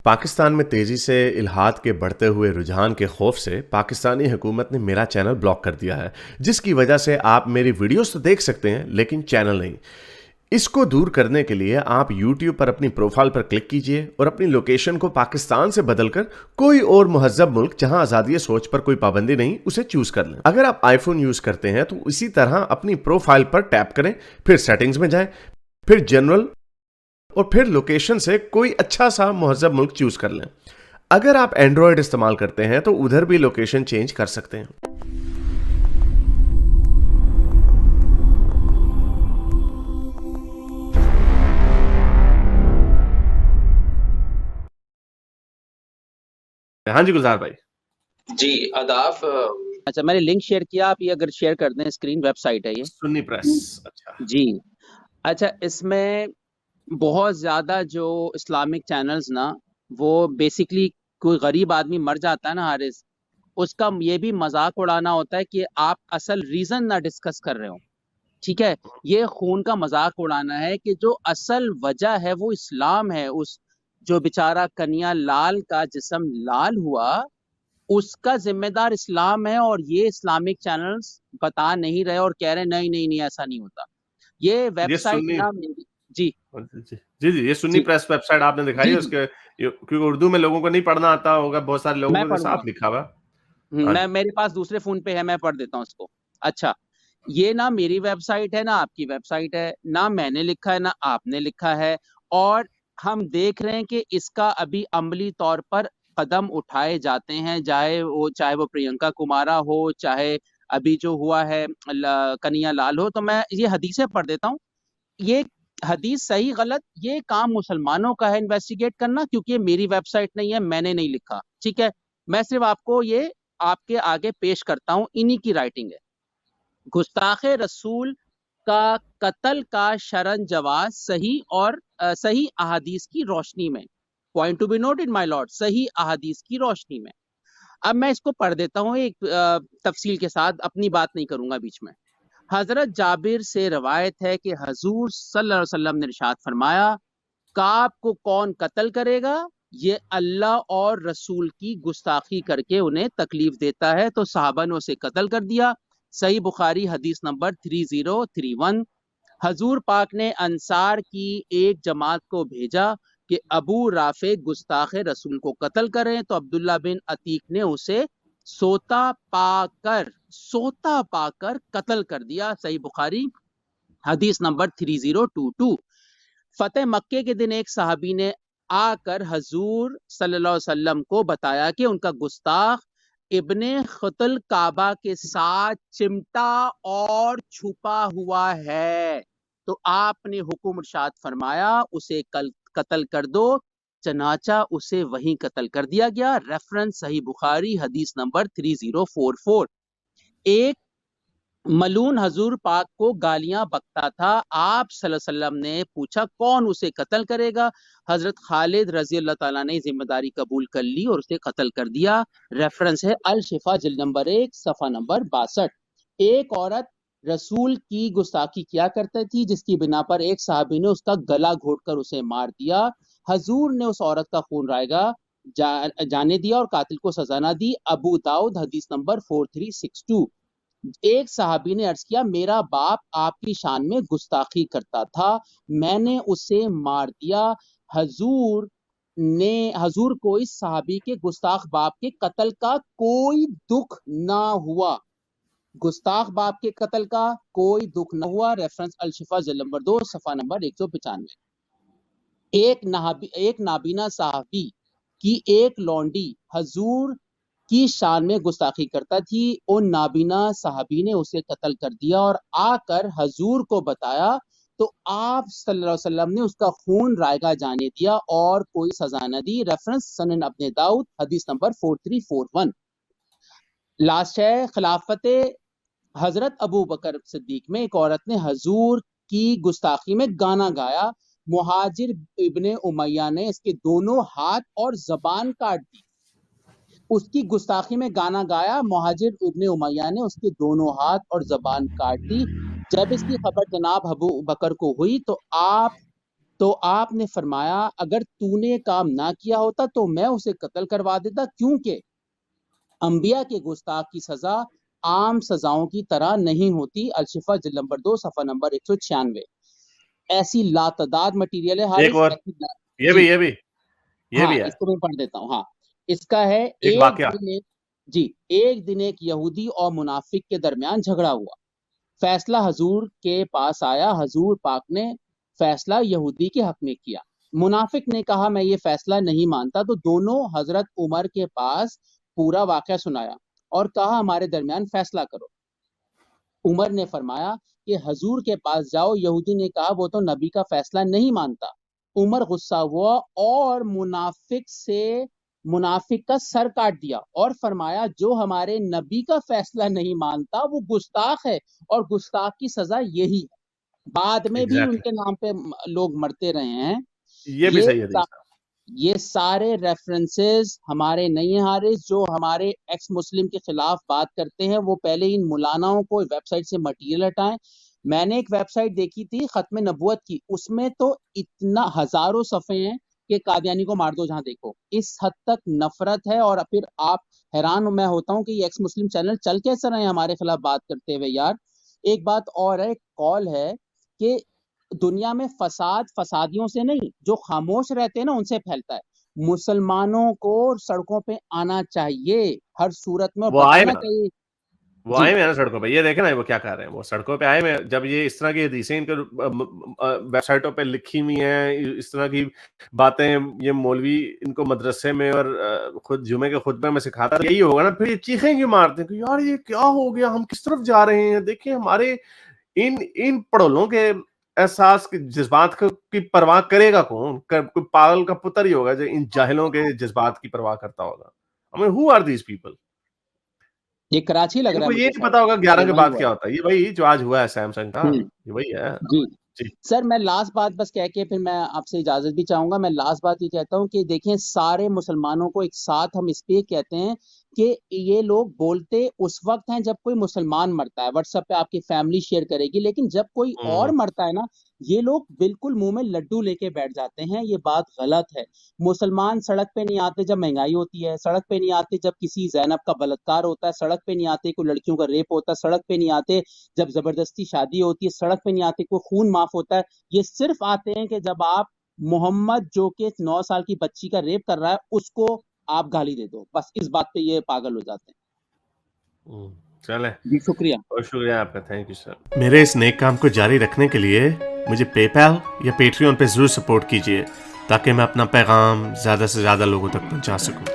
پاکستان میں تیزی سے الحاد کے بڑھتے ہوئے رجحان کے خوف سے پاکستانی حکومت نے میرا چینل بلاک کر دیا ہے، جس کی وجہ سے آپ میری ویڈیوز تو دیکھ سکتے ہیں لیکن چینل نہیں۔ اس کو دور کرنے کے لیے آپ یوٹیوب پر اپنی پروفائل پر کلک کیجئے اور اپنی لوکیشن کو پاکستان سے بدل کر کوئی اور مہذب ملک جہاں آزادی سوچ پر کوئی پابندی نہیں اسے چوز کر لیں۔ اگر آپ آئی فون یوز کرتے ہیں تو اسی طرح اپنی پروفائل پر ٹیپ کریں، پھر سیٹنگز میں جائیں، پھر جنرل اور پھر لوکیشن سے کوئی اچھا سا مہذب ملک چوز کر لیں۔ اگر آپ اینڈرائیڈ استعمال کرتے ہیں تو ادھر بھی لوکیشن چینج کر سکتے ہیں۔ ہاں جی گلزار بھائی جی آداب۔ اچھا میں نے لنک شیئر کیا، آپ یہ اگر شیئر کر دیں، اسکرین ویب سائٹ ہے یہ سنی پریس۔ اچھا جی اچھا، اس میں بہت زیادہ جو اسلامک چینلز نا، وہ بیسکلی کوئی غریب آدمی مر جاتا ہے نا حارث، اس کا یہ بھی مذاق اڑانا ہوتا ہے کہ آپ اصل ریزن نہ ڈسکس کر رہے ہو، ٹھیک ہے؟ یہ خون کا مذاق اڑانا ہے کہ جو اصل وجہ ہے وہ اسلام ہے۔ اس جو بیچارہ کنیا لال کا جسم لال ہوا، اس کا ذمہ دار اسلام ہے، اور یہ اسلامک چینلز بتا نہیں رہے اور کہہ رہے نہیں نہیں نہیں ایسا نہیں ہوتا۔ یہ ویب سائٹ نا میری جی جی یہ سنی جی پریس ویب سائٹ آپ نے دکھائی جی ہے، جی اس کے کیونکہ اردو میں لوگوں کو نہیں پڑھنا آتا ہوگا، بہت سارے لوگوں میں کو پڑھوں گا، صاف لکھا ہوا۔ ہاں میں میرے پاس دوسرے فون پہ ہے، میں پڑھ دیتا ہوں اس کو۔ اچھا، یہ نہ میری ویب سائٹ ہے نہ آپ کی ویب سائٹ ہے، نہ میں نے لکھا ہے نہ آپ نے لکھا ہے، اور ہم دیکھ رہے ہیں کہ اس کا ابھی عملی طور پر قدم اٹھائے جاتے ہیں، چاہے وہ پرینکا کمارا ہو، چاہے ابھی جو ہوا ہے کنیا لال ہو۔ تو میں یہ حدیثیں پڑھ دیتا ہوں۔ یہ حدیث صحیح غلط یہ کام مسلمانوں کا ہے انویسٹیگیٹ کرنا، کیونکہ یہ میری ویب سائٹ نہیں ہے، میں نے نہیں لکھا، ٹھیک ہے؟ میں صرف آپ کو یہ آپ کے آگے پیش کرتا ہوں، انہی کی رائٹنگ ہے۔ گستاخ رسول کا قتل کا شرعن جواز صحیح اور صحیح احادیث کی روشنی میں، point to be noted my lord, صحیح احادیث کی روشنی میں۔ اب میں اس کو پڑھ دیتا ہوں ایک تفصیل کے ساتھ، اپنی بات نہیں کروں گا بیچ میں۔ حضرت جابر سے روایت ہے کہ حضور صلی اللہ علیہ وسلم نے ارشاد فرمایا، کعب کو کون قتل کرے گا؟ یہ اللہ اور رسول کی گستاخی کر کے انہیں تکلیف دیتا ہے، تو صحابہ نے اسے قتل کر دیا۔ صحیح بخاری حدیث نمبر 3031۔ حضور پاک نے انصار کی ایک جماعت کو بھیجا کہ ابو رافع گستاخ رسول کو قتل کریں، تو عبداللہ بن عتیق نے اسے سوتا پا کر قتل کر دیا۔ صحیح بخاری حدیث نمبر 3022۔ فتح مکے کے دن ایک صحابی نے آ کر حضور صلی اللہ علیہ وسلم کو بتایا کہ ان کا گستاخ ابن خطل کعبہ کے ساتھ چمٹا اور چھپا ہوا ہے، تو آپ نے حکم ارشاد فرمایا اسے قتل کر دو، چنانچہ اسے وہیں قتل کر دیا گیا۔ ریفرنس صحیح بخاری حدیث نمبر 3044۔ ایک ملون حضور پاک کو گالیاں بکتا تھا، آپ صلی اللہ علیہ وسلم نے پوچھا کون اسے قتل کرے گا؟ حضرت خالد رضی اللہ تعالیٰ نے ذمہ داری قبول کر لی اور اسے قتل کر دیا۔ ریفرنس ہے الشفا جلد نمبر 1 صفحہ نمبر 62۔ ایک عورت رسول کی گستاخی کیا کرتی تھی، جس کی بنا پر ایک صحابی نے اس کا گلا گھونٹ کر اسے مار دیا۔ حضور نے اس عورت کا خون رائگا جانے دیا اور قاتل کو سزا نہ دی۔ ابو داؤد حدیث نمبر 4362۔ ایک صحابی نے عرض کیا، میرا باپ آپ کی شان میں گستاخی کرتا تھا، میں نے اسے مار دیا۔ حضور کو اس صحابی کے گستاخ باپ کے قتل کا کوئی دکھ نہ ہوا، گستاخ باپ کے قتل کا کوئی دکھ نہ ہوا۔ ریفرنس الشفا جلد نمبر 2 صفحہ نمبر 195۔ ایک نابینا صحابی کی ایک لونڈی حضور کی شان میں گستاخی کرتا تھی، ان نابینا صحابی نے اسے قتل کر دیا اور آ کر حضور کو بتایا، تو آپ صلی اللہ علیہ وسلم نے اس کا خون رائگا جانے دیا اور کوئی سزا نہ دی۔ ریفرنس سنن ابن داؤد حدیث نمبر 4341۔ لاسٹ ہے خلافت حضرت ابو بکر صدیق میں ایک عورت نے حضور کی گستاخی میں گانا گایا، مہاجر ابن امیہ نے اس کے دونوں ہاتھ اور زبان کاٹ دی۔ اس کی گستاخی میں گانا گایا، مہاجر ابن امیہ نے اس کے دونوں ہاتھ اور زبان کاٹ دی۔ جب اس کی خبر جناب ابو بکر کو ہوئی تو تو آپ نے فرمایا اگر تو نے یہ کام نہ کیا ہوتا تو میں اسے قتل کروا دیتا، کیونکہ انبیاء کے گستاخ کی سزا عام سزاؤں کی طرح نہیں ہوتی۔ الشفا جلد نمبر 2 صفحہ نمبر 196۔ ایسی لاتعداد مٹیریل ہے ایک حارث، اور یہ جی ہاں بھی ہے اس کو میں پڑھ دیتا ہوں۔ ہاں اس کا ہے ایک واقعہ۔ ایک دن ایک یہودی اور منافق کے درمیان جھگڑا ہوا، فیصلہ حضور کے پاس آیا، حضور پاک نے فیصلہ یہودی کے حق میں کیا۔ منافق نے کہا میں یہ فیصلہ نہیں مانتا، تو دونوں حضرت عمر کے پاس پورا واقعہ سنایا اور کہا ہمارے درمیان فیصلہ کرو۔ عمر نے فرمایا کہ حضور کے پاس جاؤ۔ یہودی نے کہا وہ تو نبی کا فیصلہ نہیں مانتا۔ عمر غصہ ہوا اور منافق کا سر کاٹ دیا اور فرمایا جو ہمارے نبی کا فیصلہ نہیں مانتا وہ گستاخ ہے، اور گستاخ کی سزا یہی ہے۔ بعد میں بھی ان ایگزیکٹلی کے نام پہ لوگ مرتے رہے ہیں۔ یہ بھی صحیح حدیث ہے۔ یہ سارے ریفرنسز ہمارے نہیں ہیں حارث، جو ہمارے ایکس مسلم کے خلاف بات کرتے ہیں وہ پہلے ان مولاناؤں کو ویب سائٹ سے مٹیریل ہٹائیں۔ میں نے ایک ویب سائٹ دیکھی تھی ختم نبوت کی، اس میں تو اتنا ہزاروں صفحے ہیں کہ قادیانی کو مار دو جہاں دیکھو، اس حد تک نفرت ہے۔ اور پھر آپ حیران میں ہوتا ہوں کہ یہ ایکس مسلم چینل چل کیسے رہے ہیں ہمارے خلاف بات کرتے ہوئے یار۔ ایک بات اور ہے، قول ہے کہ دنیا میں فساد فسادیوں سے نہیں، جو خاموش رہتے ہیں نا ان سے پھیلتا ہے۔ مسلمانوں کو سڑکوں پہ آنا چاہیے ہر صورت میں، اور وہ آئے بتانا چاہیے۔ وہ آئے ہوئے ہیں نا سڑکوں پہ، یہ دیکھیں نا وہ کیا کر رہے ہیں، وہ سڑکوں پہ آئے ہوئے ہیں۔ جب یہ اس طرح کی حدیثیں ان کے ویب سائٹوں پہ لکھی ہوئی ہیں، اس طرح کی باتیں یہ مولوی ان کو مدرسے میں اور خود جمعے کے خطبے میں سکھاتا ہے، یہی ہوگا نا۔ پھر یہ چیخیں کیوں مارتے ہیں کہ یار یہ کیا ہو گیا، ہم کس طرف جا رہے ہیں؟ دیکھیں ہمارے ان پڑھولوں کے احساس کے جذبات کی پرواہ کرے گا کون؟ کوئی پاگل کا پتر ہی ہوگا جو ان جاہلوں کے جذبات کی پرواہ کرتا ہوگا۔ I mean, who are these people؟ یہ کراچی لگ رہا ہے یہ مجھے نہیں پتا ہوگا 11 کے وہیں بعد ہوا کیا ہوتا ہے۔ یہ وہی جو آج ہوا ہے سیمسنگ کا، ہے۔ یہ وہی ہے۔ جی جی سر، میں لاسٹ بات بس کہہ کے پھر میں آپ سے اجازت بھی چاہوں گا۔ میں لاسٹ بات یہ کہتا ہوں کہ دیکھیں سارے مسلمانوں کو ایک ساتھ ہم اس پہ کہتے ہیں کہ یہ لوگ بولتے اس وقت ہیں جب کوئی مسلمان مرتا ہے، واٹس ایپ پہ آپ کی فیملی شیئر کرے گی، لیکن جب کوئی اور مرتا ہے نا یہ لوگ بالکل منہ میں لڈو لے کے بیٹھ جاتے ہیں۔ یہ بات غلط ہے۔ مسلمان سڑک پہ نہیں آتے جب مہنگائی ہوتی ہے، سڑک پہ نہیں آتے جب کسی زینب کا بلاత్کار ہوتا ہے، سڑک پہ نہیں آتے کوئی لڑکیوں کا ریپ ہوتا ہے، سڑک پہ نہیں آتے جب زبردستی شادی ہوتی ہے، سڑک پہ نہیں آتے کوئی خون معاف ہوتا ہے۔ یہ صرف آتے ہیں کہ جب آپ محمد جو کہ 9 سال کی بچی کا ریپ کر رہا ہے اس کو آپ گالی دے دو، بس اس بات پہ یہ پاگل ہو جاتے ہیں۔ چلیں، جی شکریہ، بہت شکریہ آپ کا، تھینک یو سر۔ میرے اس نیک کام کو جاری رکھنے کے لیے مجھے پے پیل یا پیٹریون پہ ضرور سپورٹ کیجیے تاکہ میں اپنا پیغام زیادہ سے زیادہ لوگوں تک پہنچا سکوں۔